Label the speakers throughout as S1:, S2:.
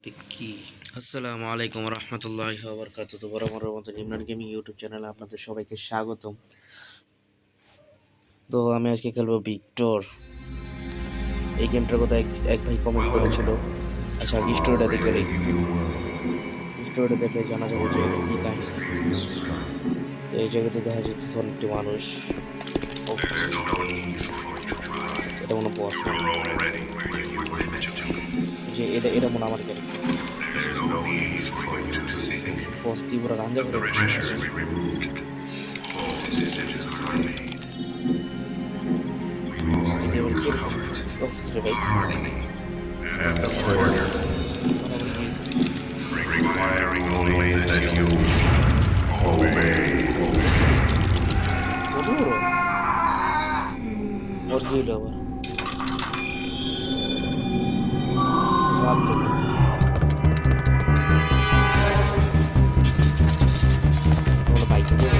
S1: কি আসসালামু আলাইকুম রহমতুল্লাহি ওয়া বারাকাতুহু। বরাবরের মতো ইমরান গেমিং ইউটিউব চ্যানেলে আপনাদের সবাইকে স্বাগতম। তো আমি আজকে খেলবো ভিক্টর। এই গেমটার কথা এক ভাই কমেন্ট করেছিল। আচ্ছা, স্টোরিটা দেখে নেই। স্টোরিটা দেখলে জানা যাবে যে এটা কি কাহিনী। তো এই জায়গাতে দেখা যেতেছে অনেকটি মানুষ। এটা মনে বস মানে যে এটা মনে আমার ক্যারেক্টার। বস তীব্র গাঞ্জা করে অফিসের ভাই বরাবর গিয়েছে। কত বড় ওর কি হলো আবার? রাত থেকে কোনো বাইকে দিয়ে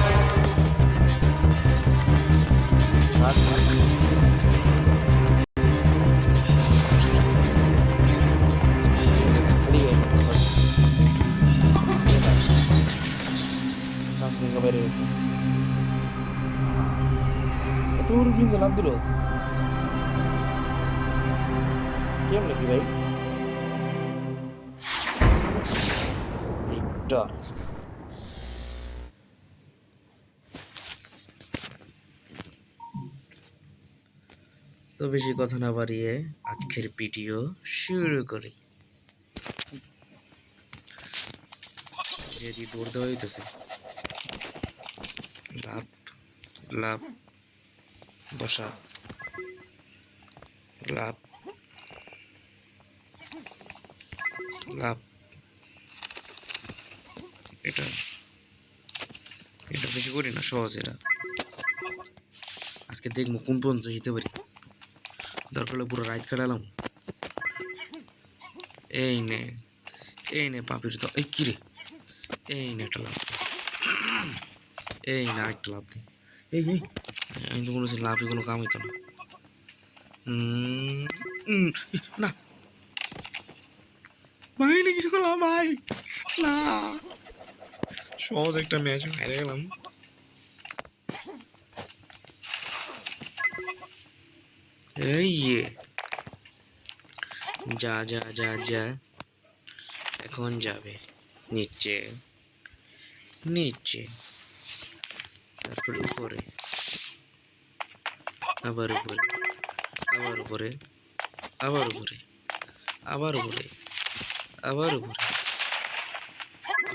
S1: থাক থাক খালি কাশ্মীর বাইরে গেছে। এত বড় বিন্দু লাভ দিল কেমন নাকি ভাই? ভিক্টর তো বেশি কথা না বাড়িয়ে আজকের ভিডিও শুরু করি। যেদি দৌড় দেওয়া হইতেছে, লাভ লাভ বসা, লাভ লাভ। এটা এটা বেশি করি না, সহজ এটা। আজকে দেখবো কোন পর্যন্ত যেতে পারি। দরকার হলে পুরো রাইড কাটালাম। এই নে পাপির তো এই কিরে, এই নে একটা লাভ, এই না একটা লাভ দিই। এই আমি তো বলেছি লাভই কোনো কাম হইতো না। না ভাই নাকি করলাম ভাই, না সহজ একটা ম্যাচ হারে গেলাম। এই যা যা যা যা এখন যাবে নিচে নিচে, তারপর উপরে, আবার উপরে, আবার উপরে, আবার উপরে, আবার উপরে, আবার উপরে,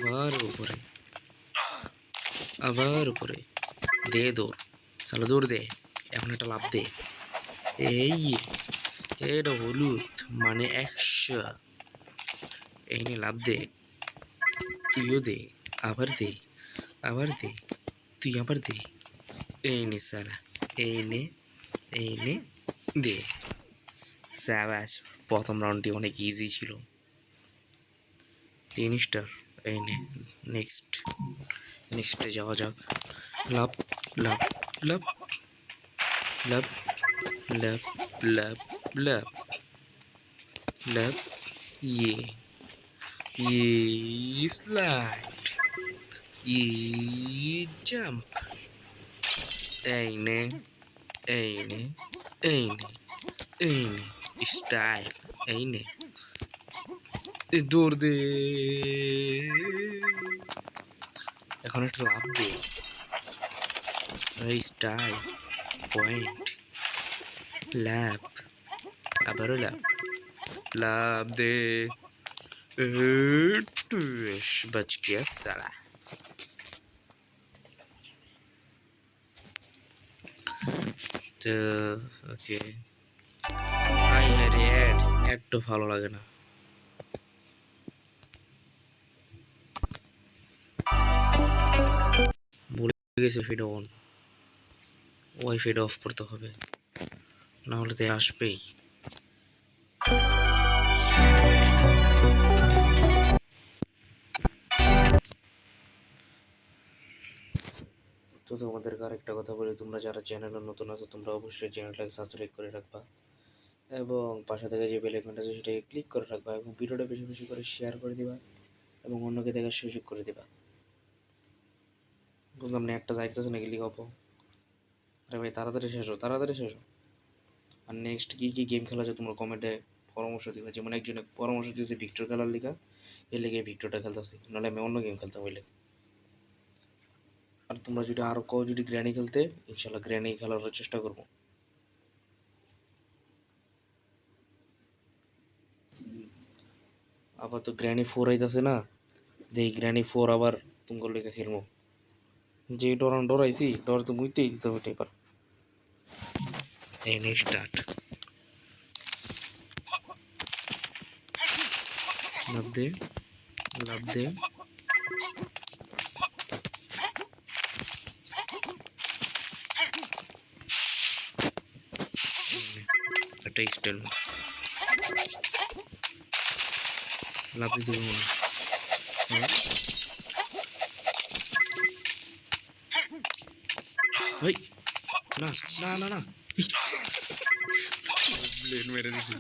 S1: আবার উপরে, আবার উপরে। দে দৌড়, সালা দৌড় দে, এখন একটা লাভ দে। এই এটা হলুদ মানে 100। এই নে লাভ দে, তুইও দে, আবার দে, আবার দে, তুই আবার দে। এই নে সালা, এই নে, এই নে দে। স্যাবাস, প্রথম রাউন্ডটি অনেক ইজি ছিল। 3 স্টার। এই নে নেক্সটে যাওয়া যাক। লাভ লাভ লাভ লাভ লাভ লাভ লাভ লাভ, স্লাইড, জাম্প। এই নে, এই নে, এই নে, এই নে স্টাইল। এই নে দৌড় দে, এখন একটা লাভ দে। স্টাইল, পয়েন্ট, লাভ, আবারও লাভ, লাভ দে। बच गया साला। তো ওকে, হাই হাই রে অ্যাড তো ভালো লাগে না। ভুলে গেছে ফিড অন, ওয়াইফাইটা অফ করতে হবে, না হলে তো আসবেই। তো তোমাদেরকে আরেকটা কথা বলি, তোমরা যারা চ্যানেলে নতুন আছো তোমরা অবশ্যই চ্যানেলটাকে সাবস্ক্রাইব করে রাখবা এবং পাশে থেকে যে বেল আইকনটা আছে সেটাকে ক্লিক করে রাখবা এবং ভিডিওটা বেশি বেশি করে শেয়ার করে দিবা এবং অন্যকে দেখার সুযোগ করে দিবা। বুঝলাম না, একটা যাইতেছে নাকি লিগ অপ। আরে ভাই তাড়াতাড়ি শেষ হো, তাড়াতাড়ি শেষ হো। আর নেক্সট কী কী গেম খেলা যায় তোমরা কমেন্টে পরামর্শ দিবা। যেমন একজনে পরামর্শ দিয়েছে ভিক্টর খেলার লিগা, এর লেগে ভিক্টরটা খেলতেছি, নাহলে আমি অন্য গেম খেলতাম হইলে। আর তোমরা যদি আরও কেউ যদি গ্র্যানি খেলতে, ইনশাল্লাহ গ্র্যানি খেলার চেষ্টা করবো। আবার তো গ্র্যানি 4 আইতাছে না, দেখি গ্র্যানি 4 আবার তোমার লেগে খেলবো। যে ডরাইছি ডর তো মুইতেই দিতে হবে এবার। এই নেক্সট স্টার্ট। লাভ দে, লাভ দে। একটা স্টাইল লাভ দিতে পারবো না। ভাই না না না না, ব্লেড মেরে দিছি।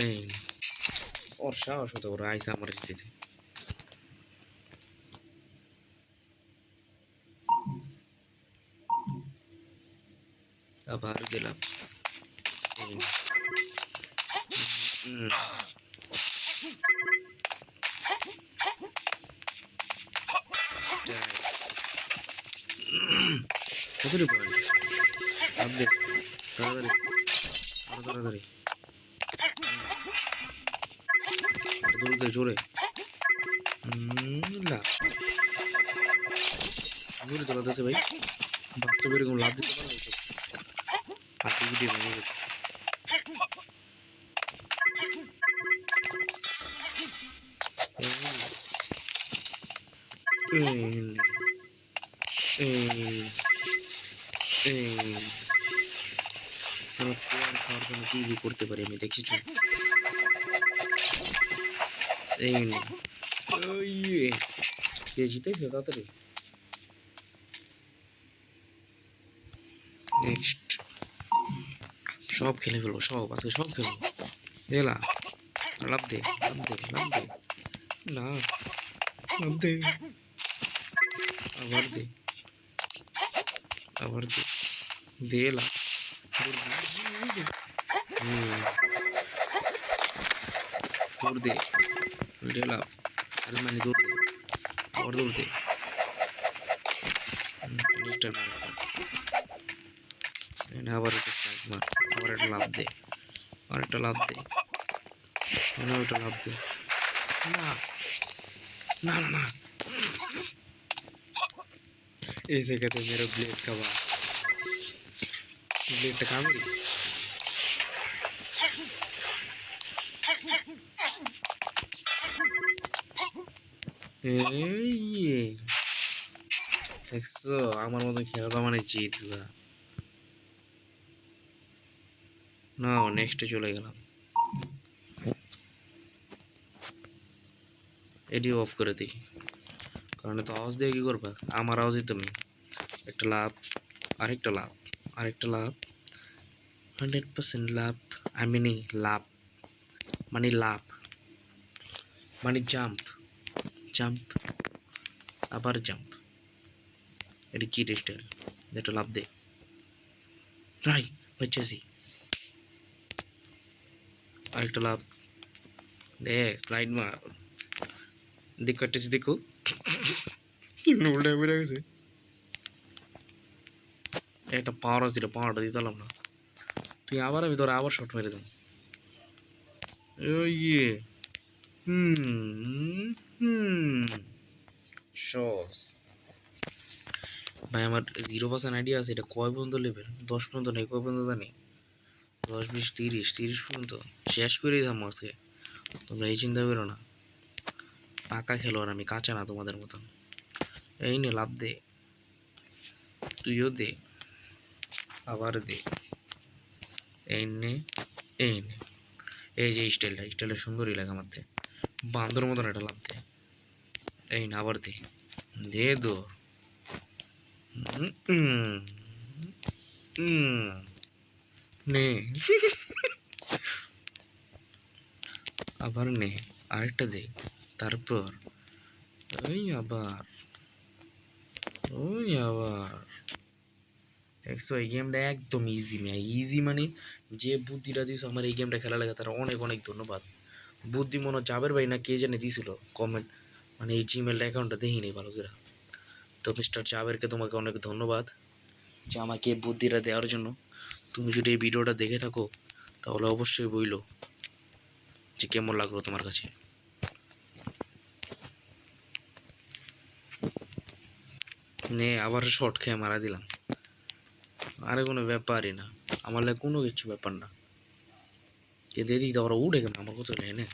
S1: এই ওর সাহস হতো ওরা আইসা আমার দিতে। আবার দিলাম। কতটি পয়েন্ট আপডেট, তাড়াতাড়ি আরো তাড়াতাড়ি দৌড়তে জোরে। লাভ জোরে চালাতেছে ভাই, বাস্তবে এরকম লাভ দিতে পারবে হাতি ভিডিও ভেঙে গেছে। খাওয়ার জন্য কি কি করতে পারি আমি দেখেছি। কে জিতেছে তাড়াতাড়ি। নেক্সট সব খেলে ফেলবো, সব আজকে সব খেলবো। এলা লাভ দে, লাভ দে, লাভ দে, না লাভ দে, আবার দে, আবার দে, দে লাভ। দৌড় দে, দে লাভ, আরে মানে দৌড় দে, আবার দৌড় দে। আবার একটা স্ট্রাইক মার, আবার একটা লাভ দে, আর একটা লাভ দে, ওটা লাভ দে। না না না না, এই জায়গাতে মেরে ব্লেড খাবা, ব্লেডটা কামড়ি। দেখছো আমার মতো খেলবা মানে জিতবা। না নেক্সটে চলে গেলাম, এটি অফ করে দিই, কারণ তো আওয়াজ দিয়ে কি করবা, আমার আওয়াজই তুমি। একটা লাভ, আরেকটা লাভ, আরেকটা লাভ, 100% লাভ। আমি নি লাভ মানে লাভ মানে জাম্প, জাম্প আবার জাম্প। এটা কি স্টাইল, একটা লাভ দে, রাই বাচ্চাছি, আরেকটা লাভ দে, স্লাইড মার। দেখো একটা দেখো উল্টা বেড়ে গেছে। একটা পাওয়ার আছে, পাওয়ারটা দিতে পারলাম না। তুই আবার আমি তোর আবার শট মেরে দেব। ইয়ে শটস ভাই আমার 0% আইডিয়া আছে এটা কয় পর্যন্ত লেভেল, 10 পর্যন্ত নেই, কয় পর্যন্ত জানি, 10 20 30 30 পর্যন্ত শেষ করেই যাবো আজকে। তোমরা এই চিন্তা করো না, পাকা খেলোয়াড় আমি, কাঁচা না তোমাদের মতন। এই নে লাভ দে, তুইও দে, আবার দে, এই নে, এই নে। এই যে স্টাইলটা সুন্দরই লাগে আমার থেকে, বান্দর মতন একটা লাভ দে, এই না আবার দে, দে দো, নে আবার নে, আরেকটা দে, তারপর ওই আবার, ওই আবার। দেখছো এই গেমটা একদম ইজি ম্যা, ইজি মানে যে বুদ্ধিটা দিস আমার এই গেমটা খেলা লাগে তার অনেক অনেক ধন্যবাদ। বুদ্ধি মনে জাবের ভাই না কে জানে দিছিল কমেন্ট, মানে এই জিমেল অ্যাকাউন্টটা দেখিনি ভালো করে। তো মিস্টার জাবেরকে তোমাকে অনেক ধন্যবাদ যে আমাকে এই বুদ্ধিটা দেওয়ার জন্য। তুমি যদি এই ভিডিওটা দেখে থাকো তাহলে অবশ্যই বইলো যে কেমন লাগলো তোমার কাছে। নে আবার শর্ট খেয়ে মারা দিলাম, আরে কোনো ব্যাপারই না, আমার লাগে কোনো কিছু ব্যাপার না। কে দিয়ে দিই ওরা উঠে কেমন আমার কত নে,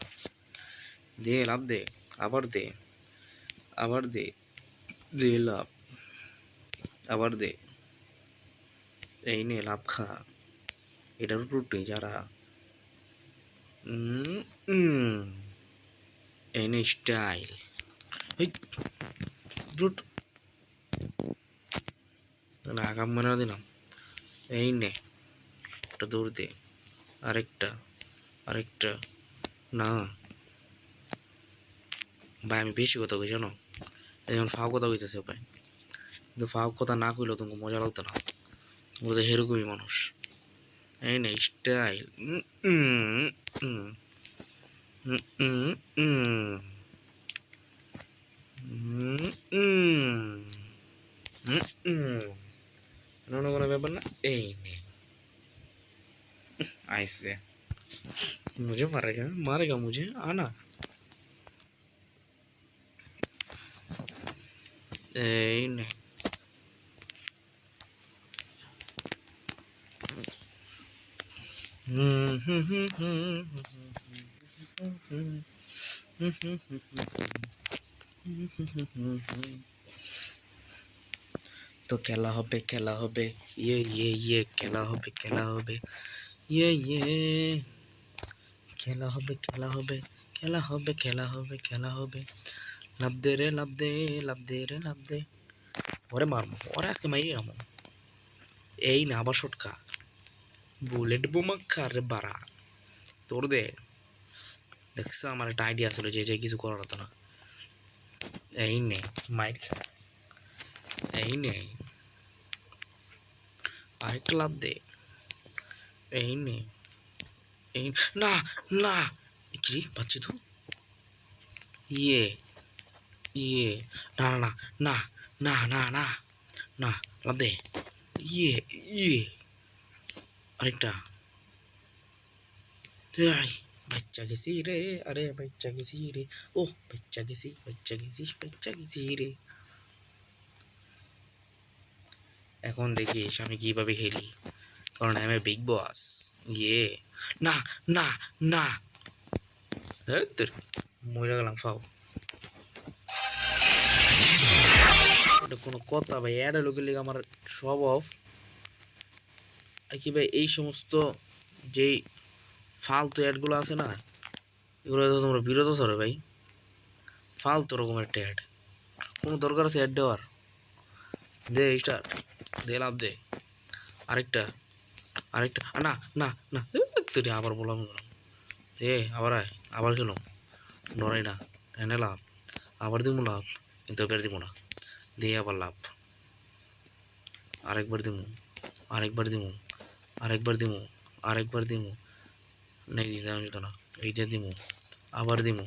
S1: দে লাভ দে, আবার দে, আবার দে, দে লাভ, আবার দে, এই নে লাভ খা, এটার উপর যারা এই নে স্টাইল, এই ব্রুট না আগাম মেরা দিলাম, এই নে একটা দৌড় দে, আরেকটা, আরেকটা, না ভাই আমি বেশি কথা কই জানো, এই যেমন ফাও কথা কইতেছে ভাই, কিন্তু ফাও কথা না কইলেও তোমাকে মজা লাগতো না, তোমরা তো সেরকমই মানুষ। এই নে স্টাইল, কোনো ব্যাপার না, এই নে आइसे मुझे मारेगा मारेगा मुझे आना, এই নে তো খেলা হবে খেলা হবে, ইয়ে খেলা হবে খেলা হবে, ইয়ে খেলা হবে খেলা হবে, খেলা হবে খেলা হবে খেলা হবে, লাভ দে রে লাভ দে, লাভ দে রে লাভ দে, ওরে মারমো ওরে আজকে মাইরি নামো, এই না আবার শটকা, বুলেট বোমা কারে বাড়া, তোর দে। দেখছো আমার একটা আইডিয়া ছিল যে যে কিছু করার হতো না, এই নে মাইর খা, এই নে আরেকটা লাভ দে, এই নে, এই না না কি পাচ্ছি তো, ইয়ে ইয়ে না না না না না না না লাভ দে, ইয়ে ইয়ে আরেকটা, বাচ্চা গেছি রে, আরে বাচ্চা গেছি রে, ও বাচ্চা গেছি বাচ্চা গেছি বাচ্চা গেছি রে। এখন দেখিস আমি কিভাবে খেলি, কারণ আমি বিগ বস, ইয়ে না না না, মরে গেলাম ফাও, এটা কোনো কথা ভাই, অ্যাড লোকের লিগে আমার সব অফ, আর কি ভাই এই সমস্ত যেই ফালতু অ্যাডগুলো আছে না এগুলো তো তোমরা বিরত সরো ভাই, ফালতু রকম একটা অ্যাড, কোনো দরকার আছে অ্যাড দেওয়ার, দে স্টার্ট, দে লাভ দে, আরেকটা, আরেকটা না না না, তুই আবার বললাম দে, আবার আয় আবার খেলো, ডরাই না, এনে লাভ, আবার দিব লাভ, কিন্তু এবার দিব না, দে আবার লাভ, আরেকবার দিমু, আরেকবার দিমু, আরেকবার দিমু, আরেকবার দিমু, নেই দিতে যেত না, এইটা দিমু, আবার দিমু,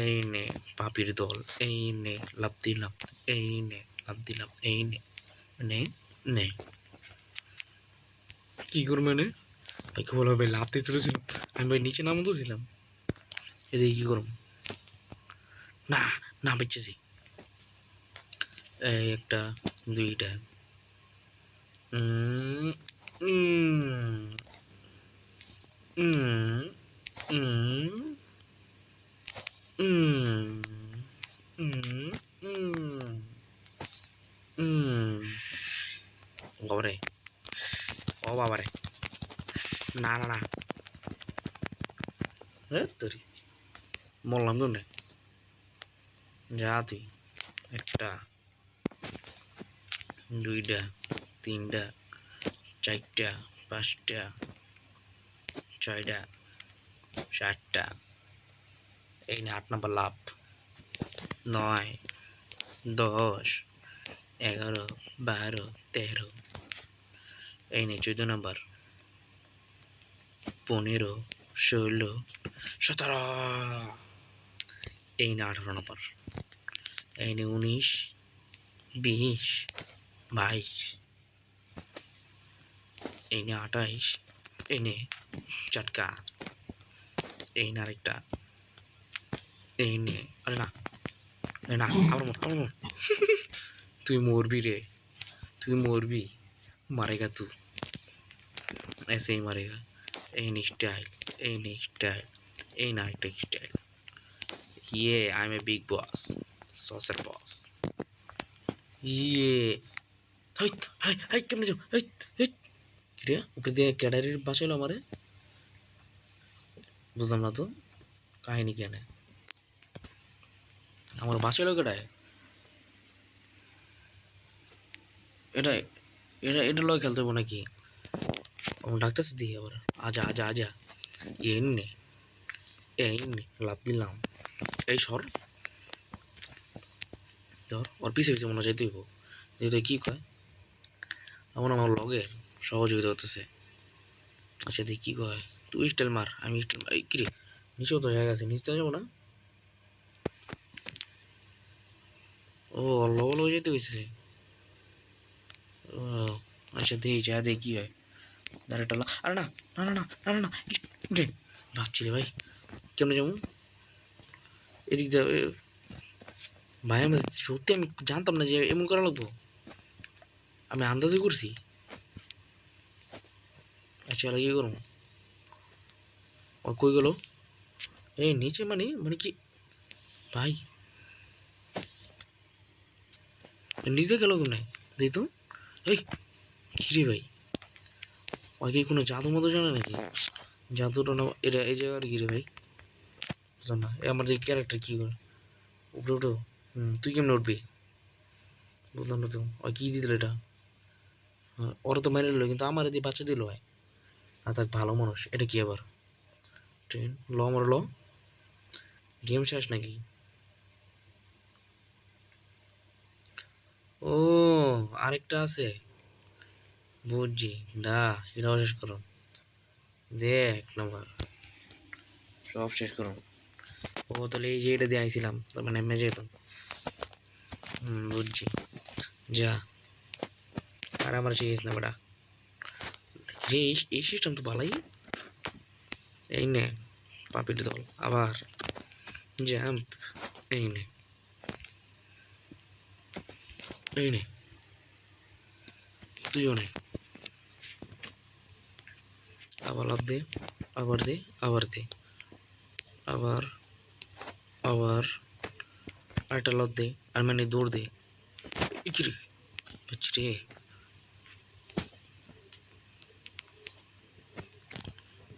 S1: এই নে পাপির দল, এই নে লাভ দিলাম, এই নে লাভ দিলাম, এই নে নে নে কি করবে নে ভাই, কি বলবো ভাই, লাভ দিতে চলেছিলাম আমি ভাই, নিচে নামও তুলছিলাম, এদিকে কি করবো, না না বেঁচেছি, এই একটা দুইটা, উম উম উম উম উম উম উম বাবারে, না না না, তোরি বললাম কেমনে, যা তুই, একটা, দুইটা, তিনটা, চারটা, পাঁচটা, ছয়টা, সাতটা, এই না 8 নম্বর লাভ, 9, 10, 11, 12, 13, এই নে 14 নম্বর, 15, 16, 17, এই না 18 নম্বর, এই নে 19, 20, 22, এই নে 28, এই নে চাটকা, এই না আরেকটা, এই নে, আরে না, না আমার মর, তুই মরবি রে, তুই মরবি, মারেগা তু, ऐसे ही मरेगा, এই নে স্টাইল, এই নে স্টাইল, এই না একটা স্টাইল, ইয়ে আই এম এ বিগ বস, সসের বস, ইয়ে, হাই হাই হাই কেমনে যাও, হাই হাই, রে উপরে দিয়ে ক্যাডারির বাঁচাইলো আমারে, বুঝলাম না তো কাহিনী কেন, আমার বাঁচাইলো কেডায়, এটা এটা এটা লয় খেলতে হবো নাকি, আমার ডাক্তারছে দিই আবার, আজা আজা আজা, এই নে, এই নে লাভ দিলাম, এই সর, ধর ওর পিছে পিছে মনে যাইতে হইব, যেহেতু কি কয়, আমার লগে সহযোগিতা করতেছে, আচ্ছা দেখি কি কয়, তুই স্টাইল মার, আমি স্টাইল মার, কিরে নিচেও তো জায়গা আছে, নিচে যাবো না, ও লগে লগে যেতে হয়েছে, ও আচ্ছা দেখি যা দেখি কি হয়, দাঁড়াটা আরে না না না না না না না রে, ভাবছি রে ভাই কেমনে যাবো এদিক দিয়ে, ভাই আমি সত্যি আমি জানতাম না যে এমন করা লাগবো, আমি আন্দাজে করছি, আচ্ছা কি করবো, ও কই গেল, এই নিচে মানে মানে কি ভাই, নিচে গেল কেমনে দেখ তো, এই কি রে ভাই, ওই কি কোনো জাদু মতো জানে নাকি, জাদুটা না এটা এই জায়গার কি রে ভাই, বুঝলাম না, আমার যে ক্যারেক্টার কি করে, উপরে উঠো, তুই কেমনে উঠবি, বুঝলাম না তো, ওই কি দিল এটা, ওরা তো মেরে দিল কিন্তু আমার দিয়ে বাচ্চা দিল হয়, আর থাক ভালো মানুষ, এটা কি আবার, ট্রেন ল আমার ল, গেম শেষ নাকি, ও আরেকটা আছে, বুঝছি, ডা এটাও শেষ করো, দেখ নাম্বার সব শেষ করো, ও তাহলে এই যে এটা দিয়ে আইছিলাম তার মানে এমনি যেতাম, বুঝছি, যা, আর আমার চেয়েছ না বেটা, রে এই সিস্টেম তো ভালোই, এই নে পাপির দল আবার জাম্প, এই নে এই নে, তুইও নে, আবার লাভ দে, আবার দে, আবার দে, আবার আবার আরেকটা লাভ দে, আর মানে দৌড় দে, কি রে বাচ্চি রে,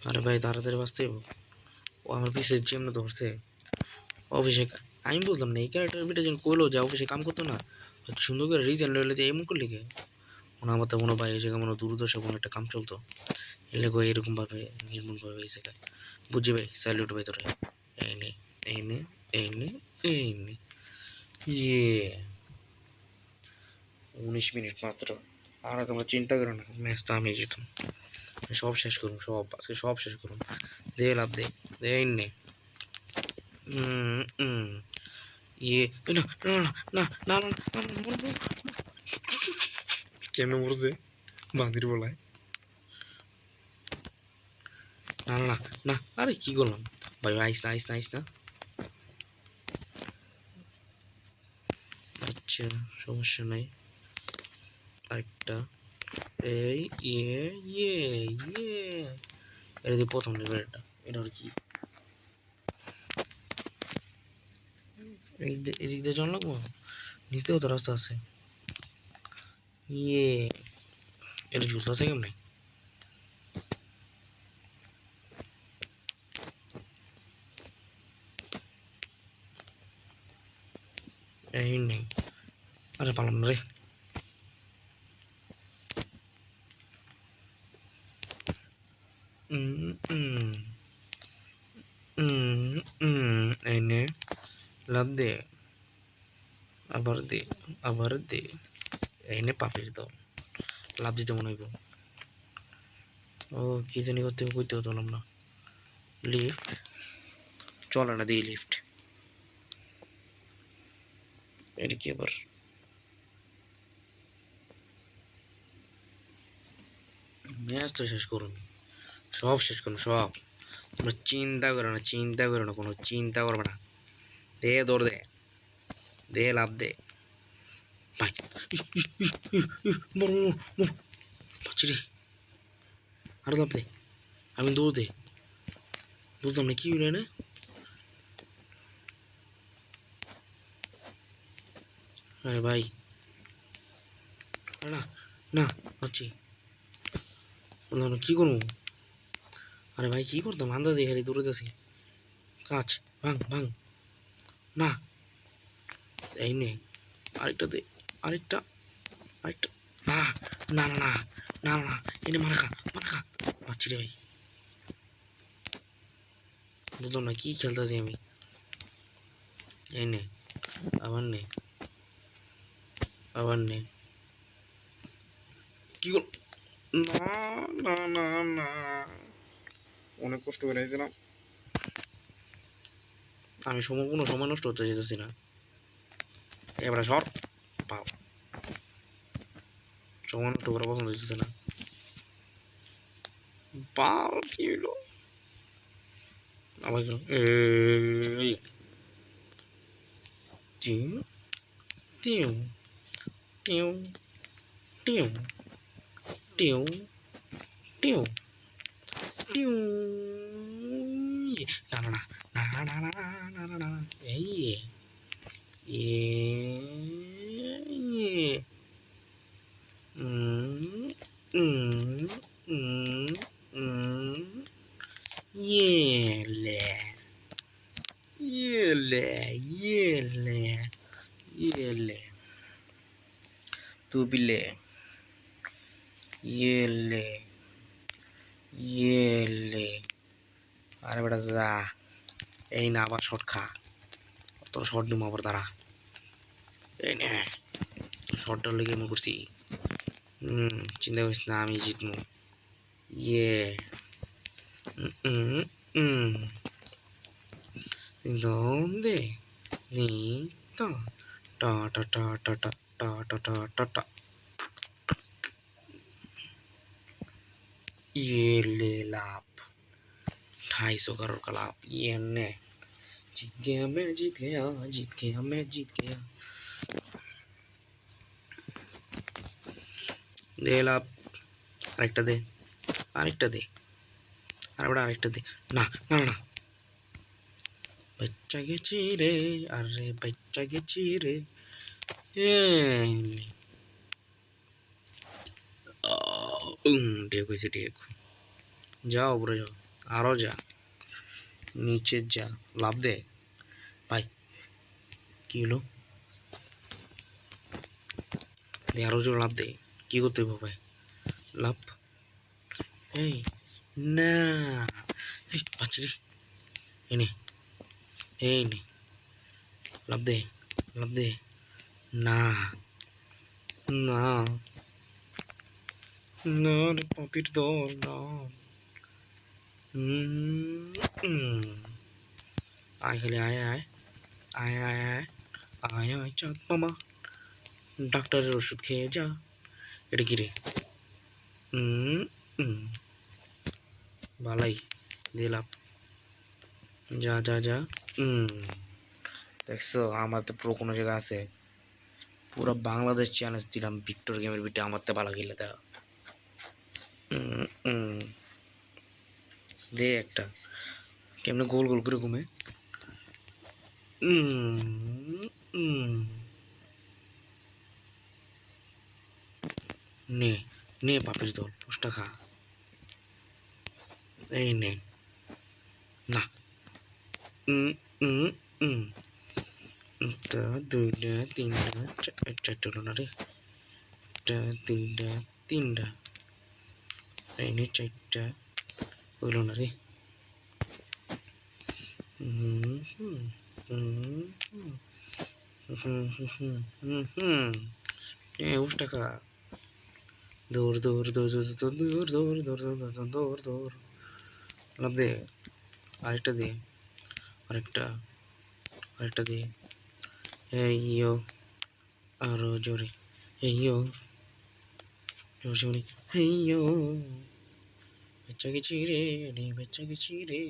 S1: আরে ভাই তাড়াতাড়ি বাঁচতে হইব, ও আমার পিসে যেমন ধরছে, অফিসে, আমি বুঝলাম না এই ক্যারেক্টার বিটা যেন কইলো যে অফিসে কাম করতো না, সুন্দর করে রিজেন্ট লইলে যে এমন করলি কে, মনে আমার তো মনে ভাই এই জায়গায় মনে দুর্দশা কোনো একটা কাম চলতো, এলে গো এরকম ভাবে নির্মূল ভাবে এই জায়গায়, বুঝছি ভাই স্যালুট ভাই তোরে, এই নে এই নে এই নে এই নে, ইয়ে 19 মিনিট মাত্র, আর তোমরা চিন্তা করো না, ম্যাচটা আমি যেতাম, সব শেষ করুন, সব আজকে সব শেষ করুন, দে লাভ দে, দে নে, ইয়ে না না না না না না, কেন মরছে বাঁধির বলায়, না না না না, আরে কি করলাম ভাই, আইস না আইস না আইস না, আচ্ছা সমস্যা নাই, আরেকটা, এই ইয়ে ইয়ে ইয়ে, এটা দিয়ে প্রথম লেভেল, এটা আর কি, এদিক দিয়ে জন লাগবো, নিচ দিয়েও তো রাস্তা আছে, ইয়ে এটা ঝুলতে আছে কেমন, এই নে। আরে পারলাম না রে। এই নে, লাভ দে, আবার দে, আবার দে। এই নে পাপির দল, লাভ দিতে মনে হইব। ও কি জানি করতে কইতে হতাম না। লিফট চলে না, দিই লিফট। এটা কি আবার? ম্যাচ তো শেষ করুন, সব শেষ করুন সব। তোমরা চিন্তা করো না, চিন্তা করো না, কোনো চিন্তা করবে না। দে দৌড় দে, দে লাভ দে ভাই। পাচ্ছি রে, আরো লাভ দে, আমি দৌড় দে। বুঝলাম না কি হইল না। আরে ভাই না না হচ্ছি, বললাম না কি করবো। আরে ভাই কি করতাম, আন্দাজে খালি দৌড়ে যাচ্ছি। কাজ ভাঙ ভাঙ না, এই নে আরেকটা দে, আরেকটা, আরেকটা। না না না না না না, এনে মারা খা, মারা খা। পাচ্ছি রে ভাই, বুঝলাম না কি খেলতেছি আমি। এই নে, আবার নে, আবার নে। কি কর, না না না না, অনেক কষ্ট করে দিলাম আমি। কোনো সময় নষ্ট হতে যেতেছি না। এবারে সর পাও, সময় নষ্ট করা পছন্দ হইতেছে না। পাল কি হইলো আবার? এই টিউ টিউ টিউ টিউ টিউ টিউ টিউ। না না না না না না না না না, এই এ ইয়েলে ইয়েলে ইয়েলে ইয়েলে তুবিলে ইয়েলে ইয়েলে। আরে বেটা যা, এই না আবার শর্ট খা। তোর শর্ট নিম আবার তারা, এই নে তোর শর্টটার লেগে এমন করছি। চিন্তা করিস না, আমি জিতবো। ইয়ে ¿Dónde? Nito. Ta ta ta ta ta ta ta ta ta ta. ये ले लाभ, 250 करोड़ का लाभ। ये ने जीत गया मैं, जीत गया, जीत गया मैं, जीत गया। দে লাভ, আরেকটা দে, আরেকটা দে, আরেকটা দে। না না না, বাচ্চা গেছি রে, আরে বাচ্চা গেছি রে। ঢেক হয়েছে ঢেক। যাও উপরে যাও, আরো যা, নিচে যা, লাভ দে ভাই। কি হলো, দে আরো জোর লাভ দে। কি করতে হবে ভাই, লাভ। এই না, এই পাচ্ছি এই নে, এই নে লাভ দে, লাভ দে। না না না রে পাপির দল না। আয় খালি আয় আয় আয় আয় আয় আয় আয় চাঁদ মামা, ডাক্তারের ওষুধ খেয়ে যা। এটা কি রে? ভালাই দিলাম, যা যা যা। দেখছো আমার তো পুরো কোনো জায়গা আছে, পুরো বাংলাদেশ চ্যালেঞ্জ দিলাম ভিক্টর গেমের ভিতরে, আমার তো ভালো খেলে দেওয়া। দে একটা, কেমনে গোল গোল করে ঘুমে। নে নে পাপির দল, ওষটা খা। এই নে না, একটা দুইটা তিনটা চারটা হলো না রে, একটা দুইটা তিনটা, এই নে চারটা হইল না রে। উঠ টাকা, দৌড় দৌড় দৌড় দৌড় দৌড় দৌড় দৌড় দৌড় দৌড় দৌড়, লাভ দে, আরেকটা দে, আরেকটা আরেকটা দে, এই ইয়ো আরো জোরে, এই ইয়ো জোরে জোরে, এই ইয়ো বেচা গেছি রে, বেচা গেছি রে।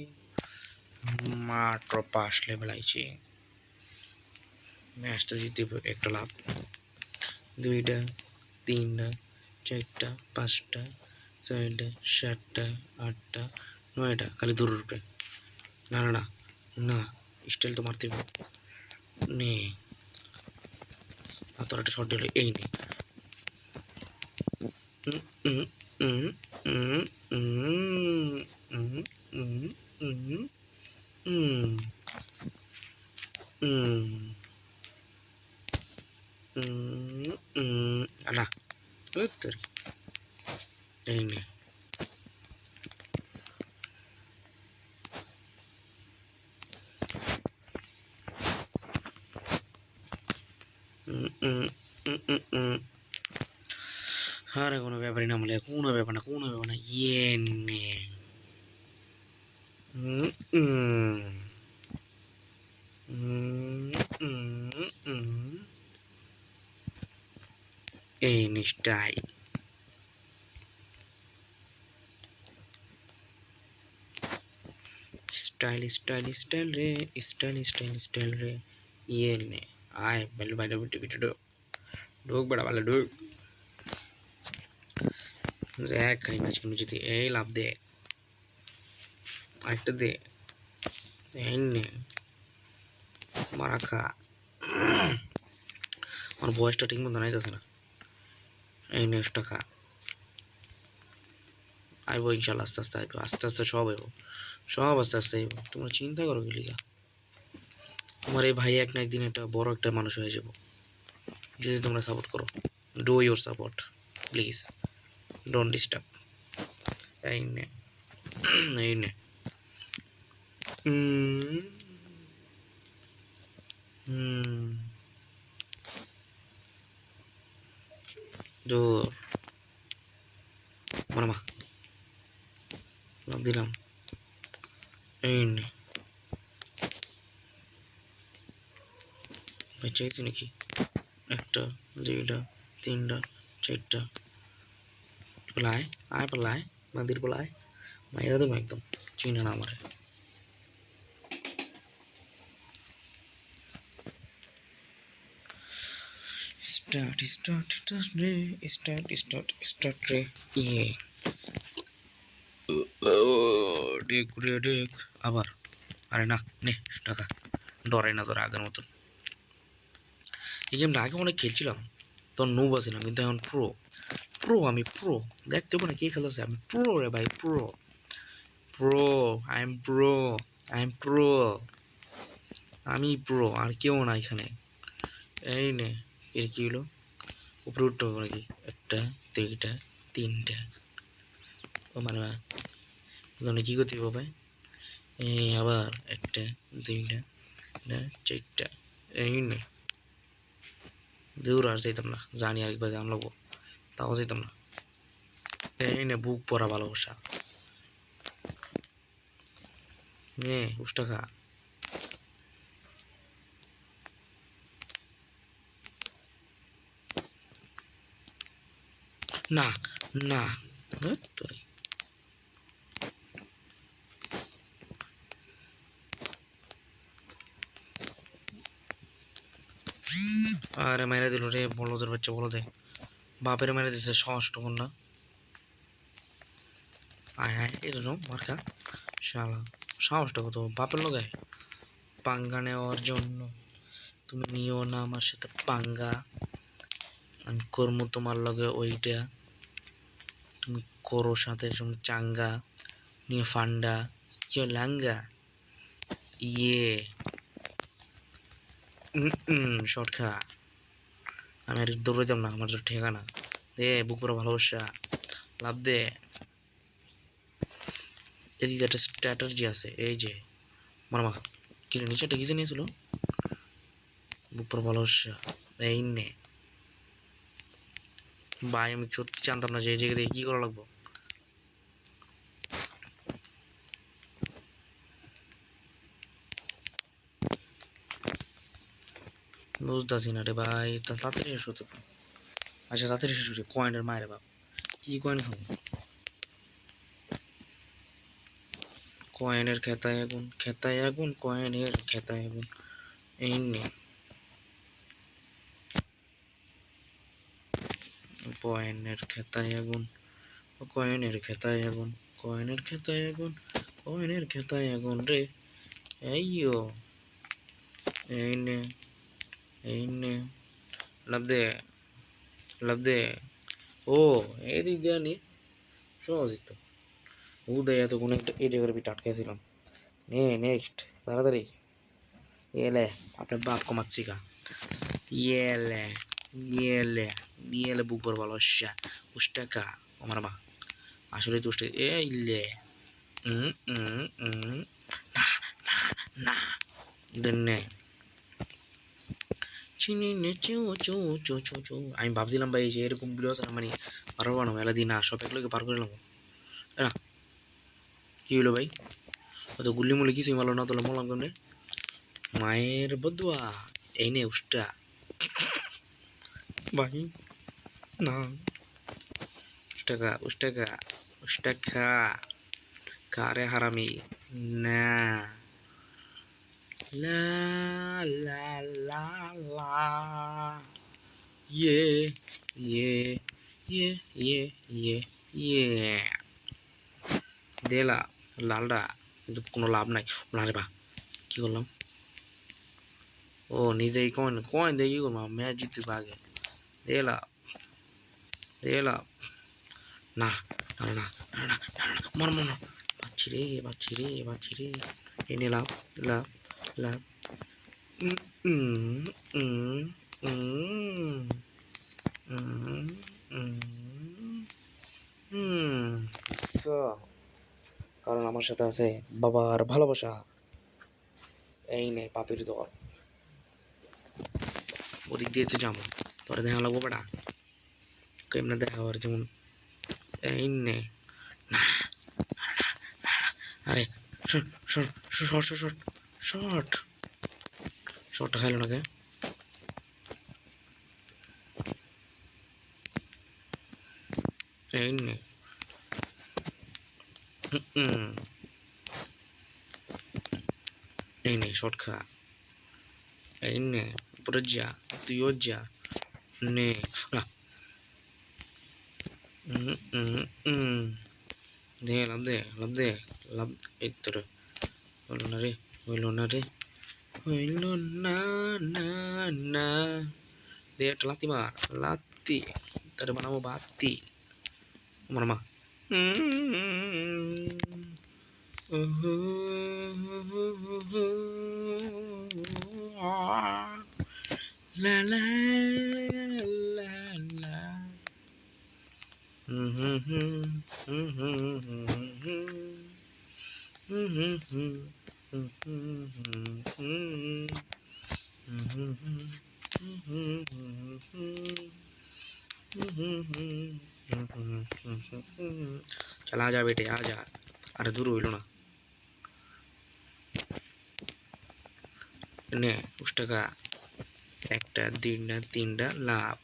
S1: মাত্র 5 লেভেল আইছে, ম্যাচটা জিতে একটা লাভ, দুইটা তিনটা চারটা পাঁচটা ছয়টা সাতটা আটটা নয়টা, খালি দূর রূপে। না না না না, স্টাইল তো মারতে নে, আর তোর একটা শর্ট দিল, এই নে। না এই নে, আরে কোনো ব্যাপারই না বলে, কোনো ব্যাপার না, কোনো ব্যাপার না, ইয়ে নে। এই নে স্টাইল, স্টাইল স্টাইল স্টাইল রে, স্টাইল স্টাইল স্টাইল রে, ইয়ে নে। আয় বেল বাইরে বিটে বিটে ঢোক, ঢোক বেড়া ভালো ঢোক, এক খালি ম্যাচ কিনে জিতে, এই লাভ দে, আরেকটা দে, এই নে মারা খা। আমার বয়সটা ঠিক মতো নাইতেছে না, এই নে টাকা আইব ইনশাল্লাহ, আস্তে আস্তে আইব, আস্তে আস্তে সব আইব, সব আস্তে আস্তে আইব, তোমরা চিন্তা করো কি লিগা। তোমার এই ভাই এক না একদিন একটা বড় একটা মানুষ হয়ে যাব, যদি তোমরা সাপোর্ট করো। Do your support please, don't disturb. এই নে, এই নে, দূর মারমা, লাভ দিলাম, এই নে, বেঁচে গেছি নাকি, একটা দুইটা তিনটা চারটা, পলায় আয় পলায়, নদীর পলায়, মাইরা দেবো একদম, চিনে না আমারে। স্টার্ট স্টার্ট স্টার্ট রে, স্টার্ট স্টার্ট স্টার্ট রে, ইয়ে ডেক রে ডেক, আবার আরে না নে টাকা, ডরাই না তোর আগের মতন। এই গেমটা আগে অনেক খেলছিলাম, তোর নুব আছিলাম, কিন্তু এখন প্রো, প্রো আমি প্রো, দেখতে পাবো না কে খেলতেছে, আমি প্রো রে ভাই, pro pro, I am pro, I am pro, আমি প্রো, আর কেউ না এখানে। এই নে, এর কি হলো, উপরে উঠতে হবে নাকি, একটা দুইটা তিনটা, ও মানে তোমরা কী করতে হবে ভাই, এই আবার একটা দুইটা চারটা, এই নে, দূর আর যাইতাম না, জানি আরেকবার জান লাগবো, তাও যাইতাম না। এই নে বুক পরা ভালোবাসা, নে উষ্টা খা, না না তোরে, আরে মেরে দিল রে, বলদের বাচ্চা বলদে, বাপের মেরে দিচ্ছে, সাহস টুকুন না, আয় আয় এটা নো মার্কা, শালা সাহসটা কত, বাপের লোক পাঙ্গা নেওয়ার জন্য, তুমি নিও না আমার সাথে পাঙ্গা, আমি করবো তোমার লগে ওইটা, তুমি করো সাথে সঙ্গে চাঙ্গা নিয়ে ফান্ডা, ইয়ে লাঙ্গা, ইয়ে শর্ট খা। আমি আর দৌড়াইতাম না, আমার ঠেকা না। দে বুক পুরো ভালোবাসা, লাভ দে। এদিকে একটা স্ট্র্যাটার্জি আছে, এই যে মারমা কি নিচে একটা কিসে নিয়েছিল, বুক পুরো ভালোবাসা। এই নে ভাই, আমি সত্যি জানতাম না যে এই জায়গা থেকে কি করা লাগবো। বুঝতেছি না রে ভাই, তাড়াতাড়ি শেষ হতে। আচ্ছা তাড়াতাড়ি শেষ করি, কয়েনের মায়ের বাপ, কি কয়েন খাবো? কয়েনের খেতায় আগুন, খেতায় আগুন, কয়েনের খেতায় আগুন। এই নে কয়েনের খেতায় আগুন, কয়েনের খেতায় আগুন, কয়েনের খেতায় আগুন, কয়েনের খেতায় আগুন রে। এইও এই নে, এই নে, লাভ দে, লাভ দে। ও এই দিক দিয়ে নি, সহজই তো। উদয় এতক্ষণ একটা এই জায়গার ভিতরে আটকেছিলাম। নে নেক্সট, তাড়াতাড়ি। এলে আপনার বাপ কমাচ্ছি কা, ইয়েলে ইয়েলে ইয়েলে বুক বড় ভালো শা উষ্টাকা আমার মা, আসলে তো উষ্টা এলে না না না দেনে চিনি নে চো চো চো চো চো। আমি ভাবছিলাম ভাই যে এরকম ভিডিও আছে মানে পারবো না, মেলা দিন না সব একলগে পার করে নেবো। না কি হলো ভাই, অত গুল্লি মুলি কিছুই মারলো না, তোলা মলাম কেমনে? মায়ের বদুয়া, এই নে উষ্টা ভাই না, উষ্টাকা উষ্টাকা উষ্টাকা কারে হারামি না। লা লা লা লা ইয়ে ইয়ে ইয়ে ইয়ে ইয়ে ইয়ে দেলা লালডা, কিন্তু কোনো লাভ নাই। লারে বা কি করলাম? ও নিজেই কয়েন কয়েন দিয়ে কি করবো, ম্যাচ জিততে আগে। দেলা দেলা না না না না না মর মর বাচ্চি রে বাচ্চি রে বাচ্চি রে। এনে লাভ লাভ লাভ। উম উম উম উম উম উম কারণ আমার সাথে আছে বাবার ভালোবাসা। এই নে পাপির দর, ওদিক দিয়ে তো যাবো, তোরা দেখা লাগবো বেটা, কেমনে দেখা হওয়ার যেমন। এই নে না, আরে short short short short short শর্টটা খাইলো নাকি? এই নে এই নে শর্ট খা, এই নে উপরে যা, তুইও যা নে না। দে লাভ দে লাভ দে লাভ। এই তোর হইল না রে, হইল না রে, হইল না না না। দে একটা লাত্তি মার, লাত্তি তারে বানাবো বাত্তি আমার মা। লা লা লা লা। चल आ जा बेटे आ जा, अरे दूर হইল না। নে ২০ টাকা, একটা দুইটা তিনটা লাভ,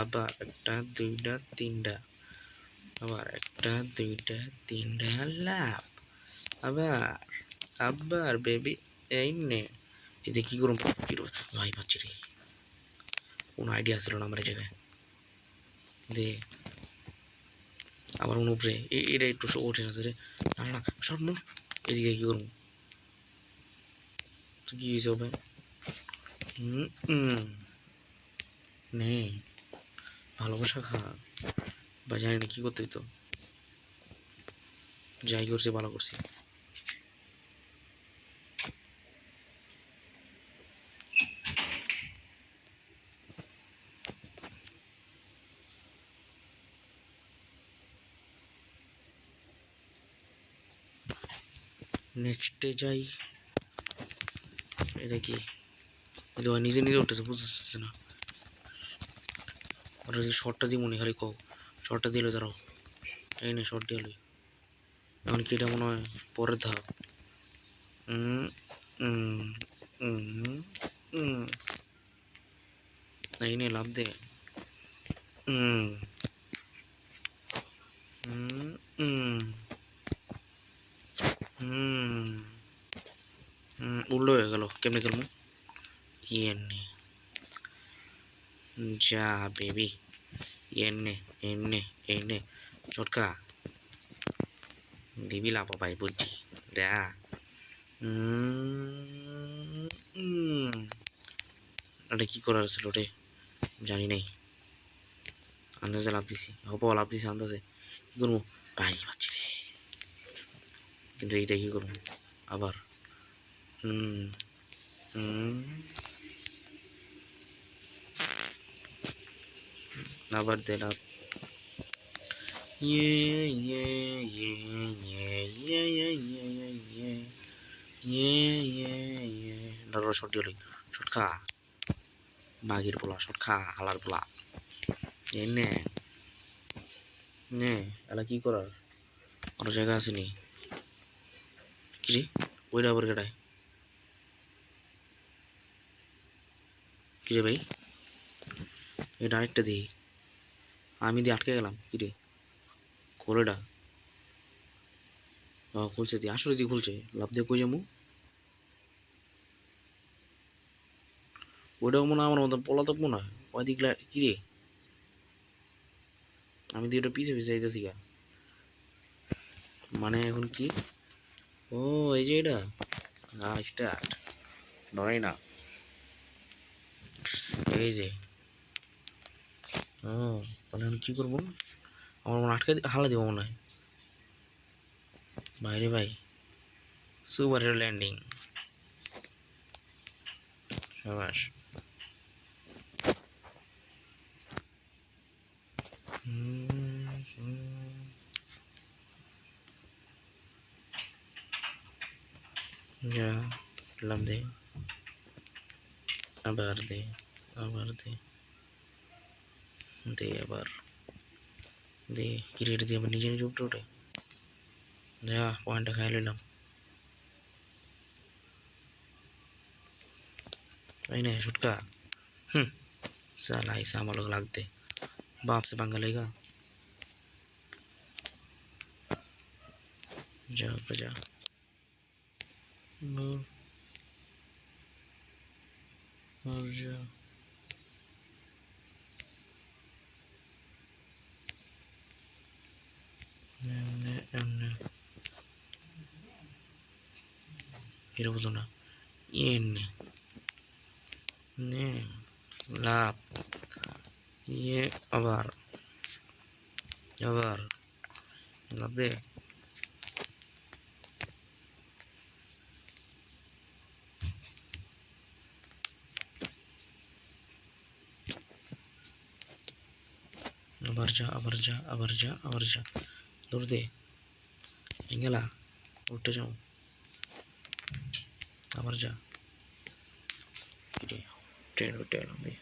S1: আবার একটা দুইটা তিনটা, আবার একটা দুইটা তিনটা লাভ, আবার আবার বেবি। এই নে এতে কি করুন, কি ভাই পাচ্ছি রে, কোনো আইডিয়া ছিল না আমার এই জায়গায়। দে আবার উপরে এটা একটু ওঠে না রে, না না সব মোট। এদিকে কি করবো, কি হয়েছে হবে? নে ভালোবাসা খা, বা জানি না কি করতে হইতো, যাই করছি ভালো করছি। নেক্সটে যাই। এটা কি নিজে নিজে উঠতেছে, বুঝতেছে না। ওটা শর্টটা দিয়ে মনে খালি কও, শর্টটা দিলে ধরো এই না, শর্ট দিয়ে এখন কি এটা মনে হয় পরের ধাপ। এই নে লাভ দে। উল্টো হয়ে গেল, কেমনে খেলবো? এনে যা বেবি, এনে এনে এনে চটকা দিবি লাভ ভাই, বুঝছি দেখা। ওটা কি করার ছিল রে, জানি নাই, আন্দাজে লাভ দিছি, হব লাভ দিছি আন্দাজে। কি করবো ভাই, পাচ্ছি রে, কিন্তু এইটা কি করবো আবার? আবার দে লাভ। ইয়ে ইয়ে ইয়ে ইয়ে ইয়ে ইয়ে ইয়ে ইয়ে ইয়ে ইয়ে ইয়ে ধরো শর্ট দিয়ে শর্ট খা, বাঘের পোলা শর্ট খা, হালার পোলা এনে নে। এলা কি করার আরো জায়গা আছে নি? কি ওইটা আবার কেটায়? কিরে ভাই, এটা আরেকটা দিই, আমি দিয়ে আটকে গেলাম। কিরে খোলেটা খুলছে, দিয়ে আসলে দিয়ে খুলছে, লাভ দিয়ে কই যাবো? ওইটাও মনে হয় আমার মতন পলাতক মনে হয়, ওই দিকলা। কিরে আমি দিয়ে ওটা পিছে পিছে যাইতেছি গা, মানে এখন কি? ও এই যে এটা স্টার্ট নয় না, এই যে ও, তাহলে আমি কি করবো? আমার মনে আটকে হালা দিব মনে হয়। বাইরে ভাই, সুপার হিরো ল্যান্ডিং, সাবাস। যা লাভ দে, আবার দে, আবার দে, দে আবার দে। ক্রিকেট দিয়ে আবার নিজে নিজে উপরে ওঠে, যা পয়েন্টটা খাই নিলাম। এই না छुटका, साला ऐसा हम लोग लगते बाप से पंगा लेगा। जा ऊपर जा, और जा এটা বুঝো না, এনে নে লাভ, ইয়ে আবার আবার লাভ দে। আবার যা, আবার যা, আবার যা, আবার যা, দৌড় দে, গেলা উঠে যাও, আবার যা। ট্রেন উঠে এলাম দিয়ে,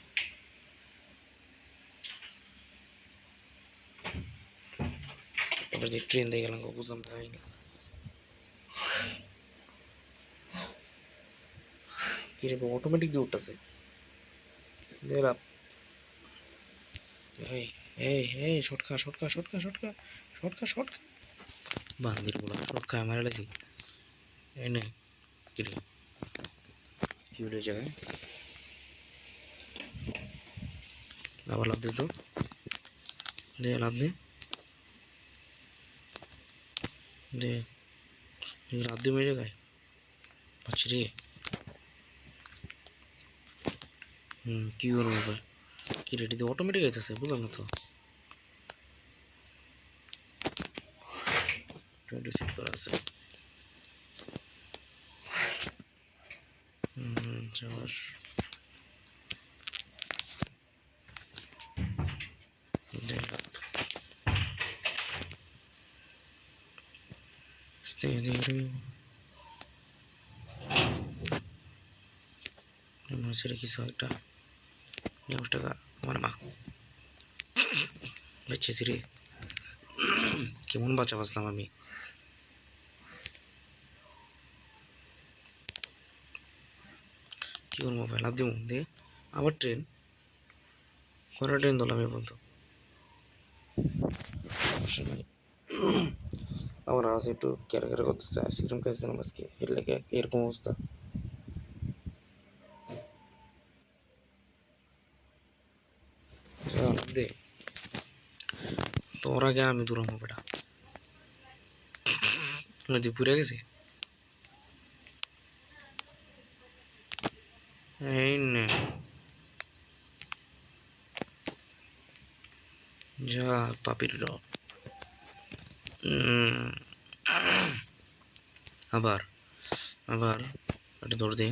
S1: এবার যে ট্রেন দিয়ে গেলাম বুঝলাম কাহিনি। কি রে অটোমেটিক দিয়ে উঠতেছে, দেখলাম। এই এই এই শর্টকা শর্টকা শর্টকা শর্টকা শর্টকা শর্টকা, বান্দির বলা শর্টকা আমার লাগি এনে। কি রে কি হলো জায়গায়, আবার লাভ দে তো, দে লাভ দে, দে লাভ দে মেয়ে জায়গায় পাচ্ছি রে। কি করবো এবার? কি রেডি দিয়ে অটোমেটিক আইতেছে, বুঝলাম না তো। 26 করা আছে। চাষ stay there. সেটা কিছু একটা 90 টাকা আমার মা বেচেছি রে। কেমন বাঁচা বাঁচলাম আমি। কি করবো ভাই, লাভ দিব দে। আবার ট্রেন, কটা ট্রেন ধরলাম এ পর্যন্ত। আমার আওয়াজ একটু কেরা কেরা করতেছে, আইসক্রিম খাইছিলাম আজকে, এর লাগে এরকম অবস্থা। লাভ দে, তোর আগে আমি দূরামো বেটা। নদী পুড়ে গেছে। এই নে যা পাপির র। আবার আবার একটা দৌড় দে,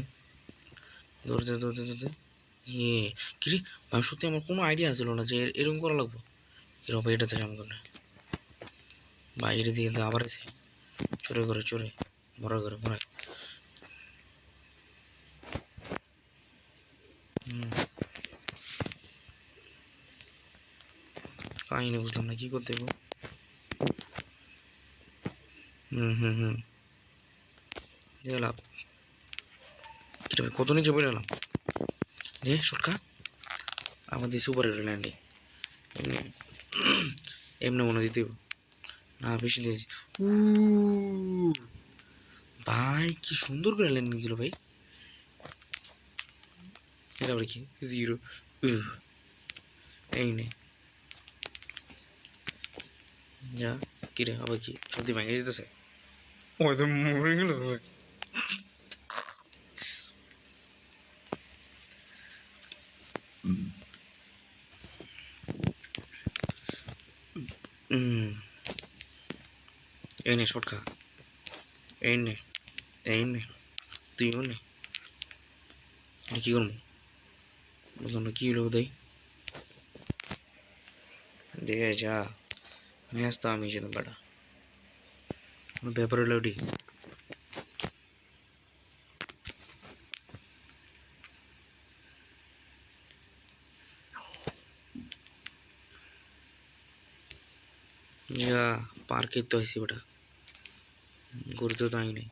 S1: দৌড় দে দৌড় দে দৌড় দে। ইয়ে কিরে ভাই, সত্যি আমার কোনো আইডিয়া ছিল না যে এরকম করা লাগবো। কিরকম এটাতে জাম করে ভাই, এটা দিয়ে আবার এসে চোরে করে চোরে ভরা করে ভরায়। কাহিনি বুঝলাম না, কি করতে হবে। গেলাম কত নিচে পড়ে গেলাম রে শর্টকা। আমাদের সুপার হিরো ল্যান্ডিং এমনি এমনি মনে দিতে না, বেশি দিয়েছি। উ ভাই কি সুন্দর করে ল্যান্ডিং দিল ভাই। এটা আবার কি জিরো। এই নে যা, কিরে আবার কি সত্যি ভেঙে যেতেছে। ওই তো মরে গেল ভাই। এই নে শর্ট খা, এই নে এই নে, তুইও নে। কি করবো বুঝলাম না, কি হলো দেই দে যা। ম্যাচ তো আমি যেতাম বেটা, কোনো ব্যাপার হলো ওটি। যা পার্কে তো আইসি বেটা, ঘুরতে তো আই নাই।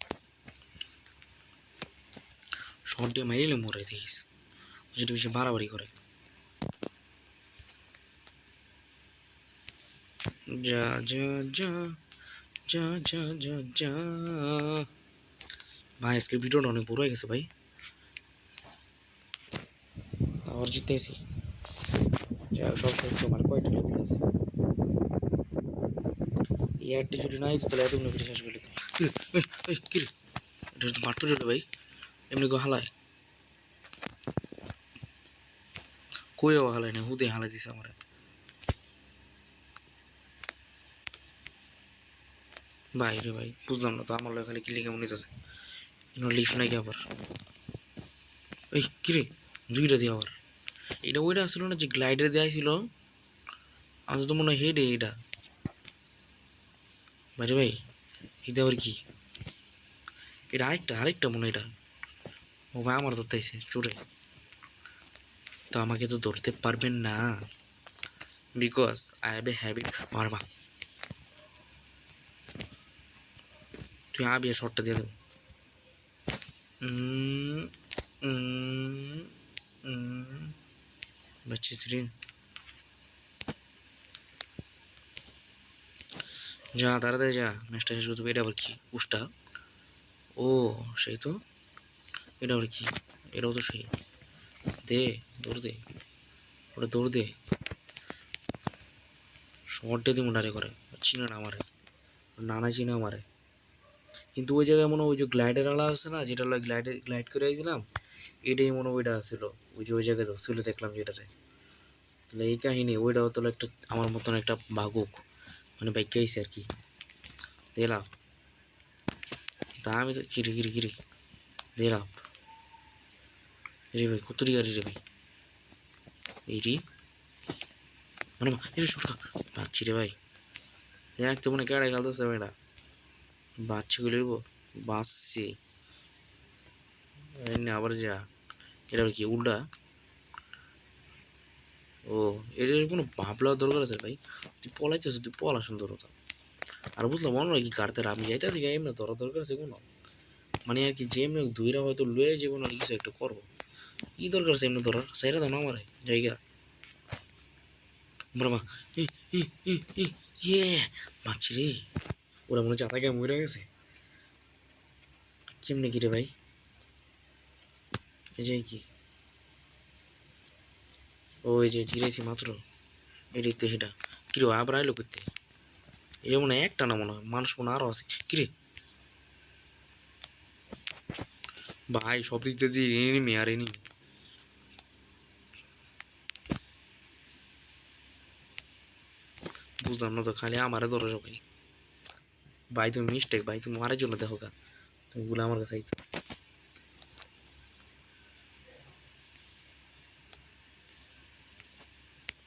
S1: শর্ট দিয়ে মারিলে মরে দেখিস, যেটা বেশি বাড়াবাড়ি করে। যা যা যা যা যা যা যা ভাই, আজকের ভিডিওটা অনেক বড় হয়ে গেছে ভাই। আবার জিতে আসি। যা সব সত্য, আমার কয়টা লেভেল আছে। এই অ্যাডটি যদি নাই তাহলে এত ফিরে শেষ করে দিতাম। কিরে এটা তো মাঠ পড়ে ভাই, এমনি গো হালায় কইও হালায় না, হুদে হালাই দিছে আমার। ভাই রে ভাই বুঝলাম না তো, আমার লোক খালি কিলি কেমন নিতেছে। লিফট নাকি আবার। এই কিরে দুইটা দিয়ে আবার, এটা ওইটা আসছিল না যে গ্লাইডার দেওয়া ছিল, আজ তো মনে হয় হেডে এটা। ভাই রে ভাই এটা আবার কি, এটা আরেকটা আরেকটা মনে হয় এটা। ও ভাই আমার ধরতে আইসে চোরে, তো আমাকে তো ধরতে পারবেন না, because I have a habit. মারবা তুই আবি শর্টটা দিয়ে দেবো। বাচ্চিস রে, যা তাড়াতাড়ি যা, ম্যাচটা শেষ করতে হবে। এটা আবার কি উষ্টা, ও সেই তো, এটা আবার কি, এটাও তো সেই। দে দৌড় দে, ওটা দৌড় দে, শর্ট দিয়ে দিমু ডারে করে। চিনে না আমারে, নানা চিনে আমারে। কিন্তু ওই জায়গায় মনে হয় ওই যে গ্লাইডার আলা আছে না, যেটা গ্লাইড করে দিলাম, এটাই মনে হয় ওইটা আসছিল। ওই যে ওই জায়গায় ধরছিল দেখলাম যেটাতে। তাহলে এই কাহিনী ওইটাও তাহলে একটা আমার মতন একটা ভাগুক, মানে ব্যাখ্যা আইসে আর কি। দিলাম তা আমি তো কিরে কিরে কিরে দিলাম রে ভাই, কত গাড়ি রে ভাই এইটি, মানে এটা সুটকা বাচ্চি রে ভাই। দেখ তো মনে কেড়াই খেলতেছে এটা, বাচ্চি গুলো বাঁচছে। আবার যা এটা কি উল্টা? ও, এটার কোনো ভাবলার দরকার আছে ভাই? তুই পলাইতেছ, তুই পলা সুন্দর হতো। আর বুঝলাম মনে হয় কি কারতে আমি যাইতেছি গাই এমনি ধরা দরকার আছে কোনো? মানে আর কি যে এমনি দুইরা হয়তো লয়ে যাবো না কিছু একটা করবো, কি দরকার আছে এমনি ধরার? সাইরা দাও না আমার জায়গা মা। ইয়ে মাছি রে, ওরা মনে হচ্ছে আতাকে মরে গেছে। কেমনে কি রে ভাই? এই যে কি, ওই যে জিরেছি মাত্র, এটাই তো সেটা। কিরে আবার আইলো করতে? এই মনে হয় একটা না, মনে হয় মানুষ মনে আরো আছে। কিরে ভাই, সব দিক দিয়ে এনিমি আর এনিমি। বুঝলাম না তো, খালি আমারে ধরো সবাই। ভাই তুমি মিস্টেক, ভাই তুমি মারার জন্য দেখো গা, তুমি গুলো আমার কাছে আইছো।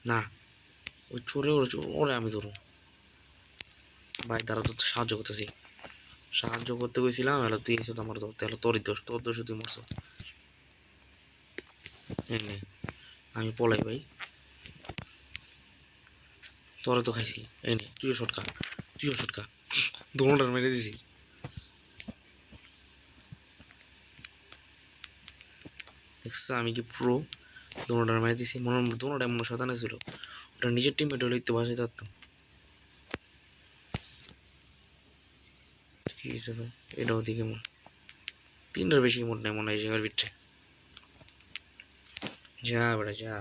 S1: না, ওই চোরে ওরে ওরে আমি ধরো। ভাই তারা তো সাহায্য করতেছি, সাহায্য করতে গেছিলাম, এলো তুই এসে তো আমার ধরতে, এলো তোরই দোষ, তোর দোষে তুই মরছো। এই নে, আমি পলাই ভাই, তোরা তো খাইছি। এই নে তুইও শটকা, তুইও শটকা, দোনোটার মেরে দিছি। দেখছ আমি কি প্রো? দোনোটার মেরে দিছি, মনে দোনোটা এমন শতানে ছিল, ওটা নিজের টিমমেট হলে একটু বাসায় থাকতাম। কি হিসেবে এটাও দিকে মন, তিনটার বেশি মন নেই মনে হয় এই জায়গার ভিতরে। যা বেড়া যা।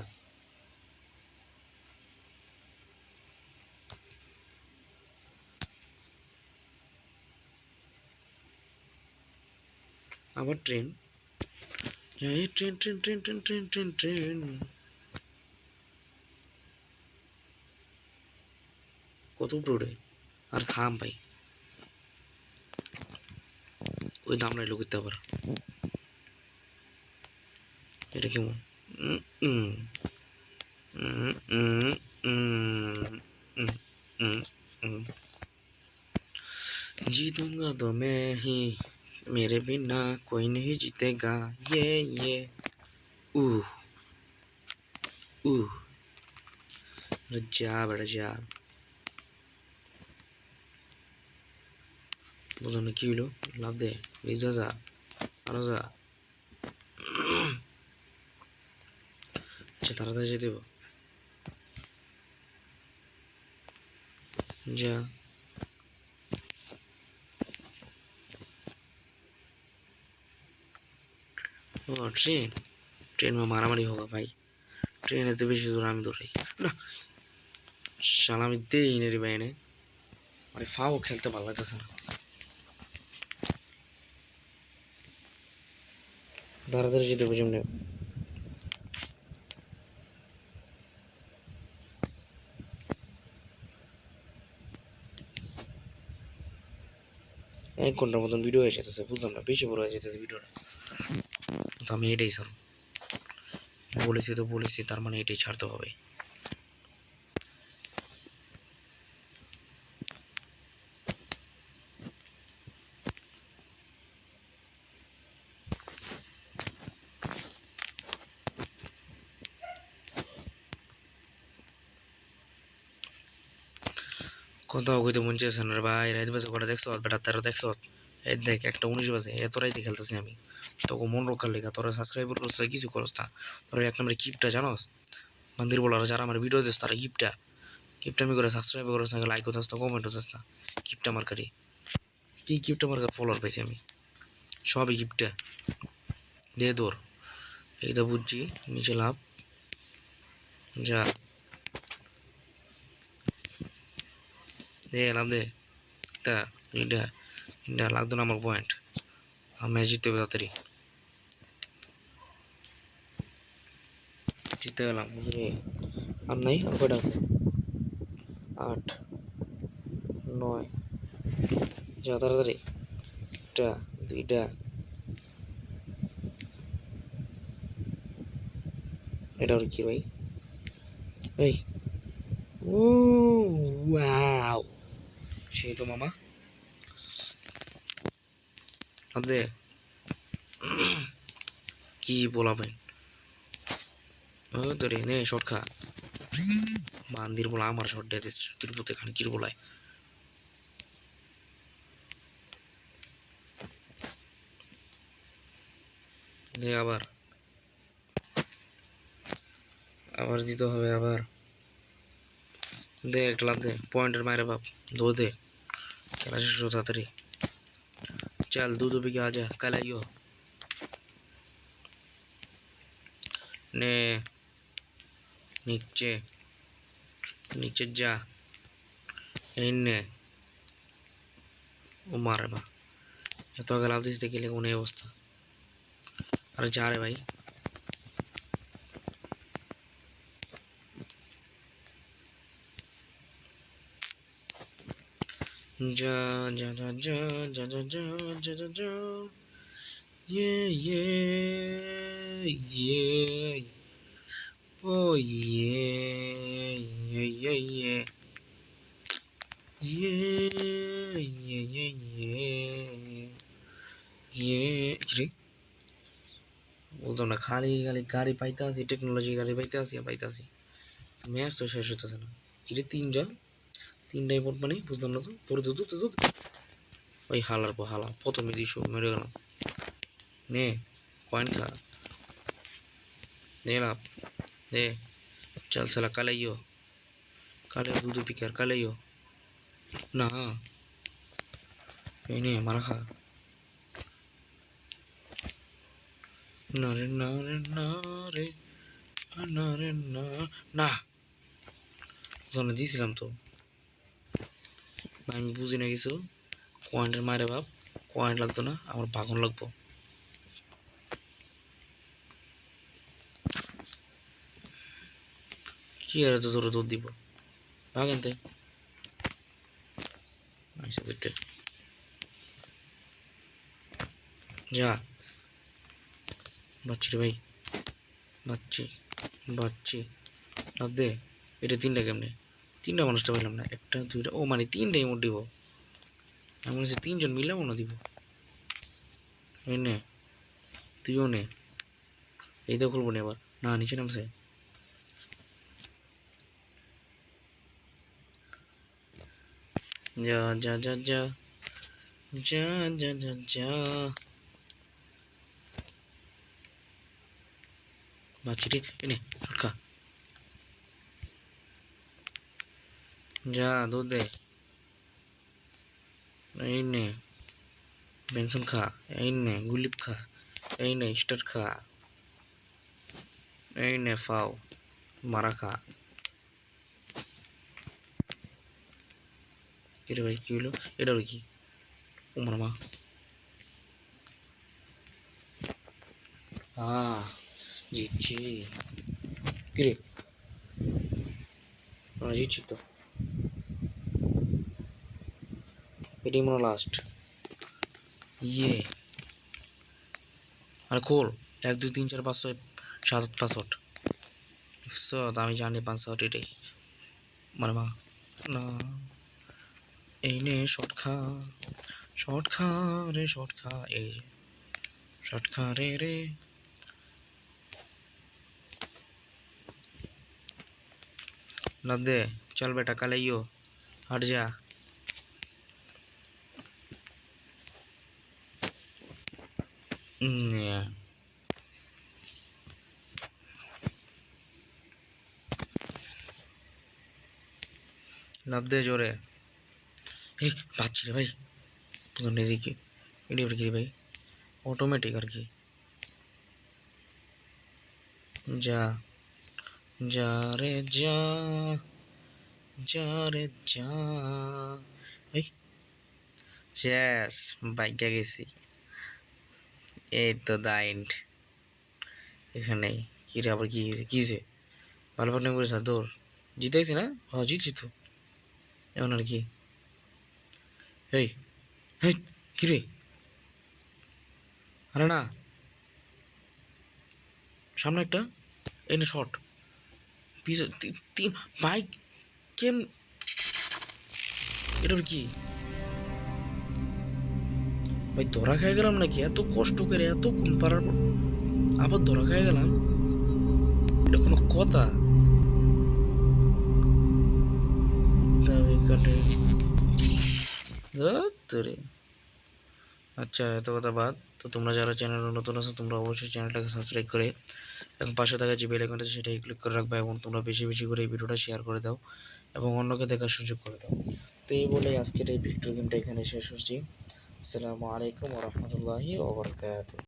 S1: আবার ট্রেন, এই train train train train train train train. কত উপরে? আর থাম ভাই, ওই দাম নাই লোক আবার। এটা কেমন? উম, উম, উম, উম, উম, উম, উম, उम। जीतूंगा तो मैं ही, मेरे बिना कोई नहीं जीतेगा। ये उह उह। अरे जा बेटा जा। বুঝলাম না কি হইলো? লাভ দে, লিজা যা, আরো যা। আচ্ছা তাড়াতাড়ি যেতে দেবো, যা। ও ट्रेन, ट्रेन में मारामारी होगा भाई। ट्रेन এত বেশি দূর আমি দৌড়াই না, শালা আমি দেই নে রে ভাই এনে। মানে ফাও খেলতে ভালো লাগতেছে না। তাড়াতাড়ি যেতে হবে যেমনি। এক ঘন্টার মতন ভিডিও হয়ে যেতেছে, বুঝলাম না বেশি বড় হয়ে যেতেছে ভিডিওটা। তো আমি এটাই স্যার বলেছি, তো বলেছি তার মানে এটাই ছাড়তে হবে। কোথাও কইতে মন চেয়েছে না রে ভাই, রাত বাজে কটা দেখছো? বেটা তেরো দেখছো? এই দেখ একটা 19 বাজে, এত রাইতে খেলতেছি আমি। তোকে মন রক্ষার লেখা তোরা সাবস্ক্রাইবার করছ কিছু করস না, তোরা এক নম্বরে কিপটা জানোস। মন্দির বলার যারা আমার ভিডিও দিস তারা কিপটা, কিপটা আমি করে সাবস্ক্রাইব করস না, লাইক হতাস না, কমেন্ট হতাস না, কিপটা মার্কারি। কি কিপটা মার্কা ফলোয়ার পাইছি আমি? সবই কিপটা। দে দৌড়, এই তো বুঝছি নিচে লাভ, যা দে লাভ দে। তা এটা এটা লাগতো না আমার পয়েন্ট, আমি ম্যাচ জিততে হবে তাড়াতাড়ি। জিতে গেলাম বুঝলি। আর নাই, আর কয়টা আছে? 8 9, যা তাড়াতাড়ি। একটা দুইটা, এটা ওর কি ভাই? এই ও ওয়াও, সেই তো মামা, লাভ দে। কি বলাবেন, ও তোরে নে শর্ট খা বান্দির বলা আমার শর্ট দিয়ে দিস তিরুপতি খান কির বলায় দে আবার আবার দিতে হবে আবার দে একটা লাভ দে পয়েন্টের মায়ের বাপ दो दे খেলা শেষ হতো তাড়াতাড়ি चल दूध भी आ जा कल आइयो ने नीचे नीचे जा इन्ने ও মারে বা এত আগে লাভ দিস দেখলে কোন এই অবস্থা আরে যা রে ভাই যা যা যা যা যা যা যা যা যা যা ये ये ये ओ ये ये ये ये ये ये ये ये বলতাম না খালি খালি গাড়ি পাইতে আসি টেকনোলজি গাড়ি পাইতে আসি পাইতে আসি ম্যাচ তো শেষ হতেছে না এটা তিনটাই পট মানে বুঝলাম না তো পরে তো ওই হালার পর হালা প্রথমে দিস মেরে গেলাম নে কয়েন খা दे लाभ दे चल साला कल आइयो दूध पी कर कल आइयो ना नहीं हमारा खा ना रे ना रे ना रे ना रे ना ना জানা দিছিলাম তো আমি বুঝি না কিছু পয়েন্টের মারে বাপ পয়েন্ট লাগতো না আমার ভাগন লাগবো কি আর তো তোর দুধ দিব ভাগেনতে আইসা বিটে যা বাচ্চি রে ভাই বাচ্চি লাভ দে এটা তিনটা কেমনে তিনটা মানুষটা পাইলাম না একটা দুইটা ও মানে তিনটাই মোট দিব আমি মনে হচ্ছে তিনজন মিললাম না দিব এই নে তুইও নে এই তো খুলবো না এবার না নিচে নামছে যা যা যা যা যা যা যা যা বাচ্চিটি এনে ছটকা যা দুধ দে এই নে বেনসন খা এই নে গুলিপ খা এই নে স্টার খা এই নে ফাও মারা খা কিরে ভাই কি হলো এটা কি উমর মা জিতছি কিরে জিতছি তো এটাই মনে লাস্ট ইয়ে আরে খোল 1 2 3 4 5 6 7 8 65 আমি জানি 65 এটাই মানে মা না এই নে শর্ট খা রে শর্ট খা এই শর্ট খা রে लाभ दे चल बेटा कल आइयो हट जा लाभ दे जोरे बातची रे भाई की एडी भाई ऑटोमेटिक আর কি जा जा रे जा जा रे जा ভাই শেষ বাইকে গেছি এই তো দা এন্ড এখানে কি রে আবার কি হয়েছে ভালো পাটনা করেছ তোর জিতাইছি না হ্যাঁ জিতছি তো এখন আর কি এই হেই কি রে আরে না সামনে একটা এনে শর্ট পিছে তিন বাইক কেম এটা কি ভাই ধরা খাই গেলাম নাকি এত কষ্ট করে এত ঘুম পাড়ার পর আবার ধরা খাই গেলাম এটা কোনো কথা? ধুত্তোরি। আচ্ছা, এত কথা বাদ। তো তোমরা যারা চ্যানেলে নতুন আছো তোমরা অবশ্যই চ্যানেলটাকে সাবস্ক্রাইব করে এবং পাশে থাকা যে বেল আইকনটা আছে সেটাই ক্লিক করে রাখবে এবং তোমরা বেশি বেশি করে এই ভিডিওটা শেয়ার করে দাও এবং অন্যকে দেখার সুযোগ করে দাও। তো এই বলেই আজকের এই ভিডিও গেমটা এখানে শেষ হচ্ছি। আসসালামু আলাইকুম ওয়া রাহমাতুল্লাহি ওয়া বারাকাতুহু।